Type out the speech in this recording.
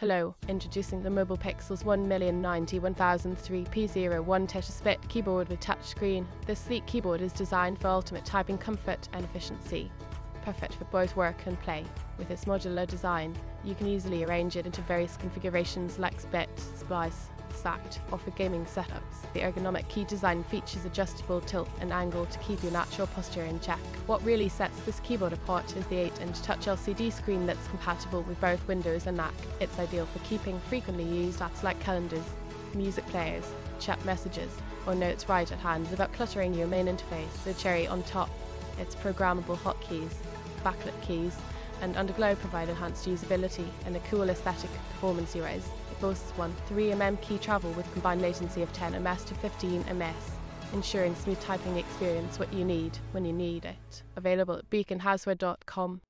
Hello, introducing the mobile PiXels 1091003P01 Tetra Split keyboard with touchscreen. This sleek keyboard is designed for ultimate typing comfort and efficiency. Perfect for both work and play. With its modular design, you can easily arrange it into various configurations like split, splice, stacked, or for gaming setups. The ergonomic key design features adjustable tilt and angle to keep your natural posture in check. What really sets this keyboard apart is the 8-inch touch LCD screen that's compatible with both Windows and Mac. It's ideal for keeping frequently used apps like calendars, music players, chat messages, or notes right at hand without cluttering your main interface. The cherry on top, its programmable hotkeys, backlit keys, and underglow provide enhanced usability and a cool aesthetic performance UIs. It boasts 3mm key travel with combined latency of 10 ms to 15 ms, ensuring smooth typing experience what you need when you need it. Available at beaconhouseware.com.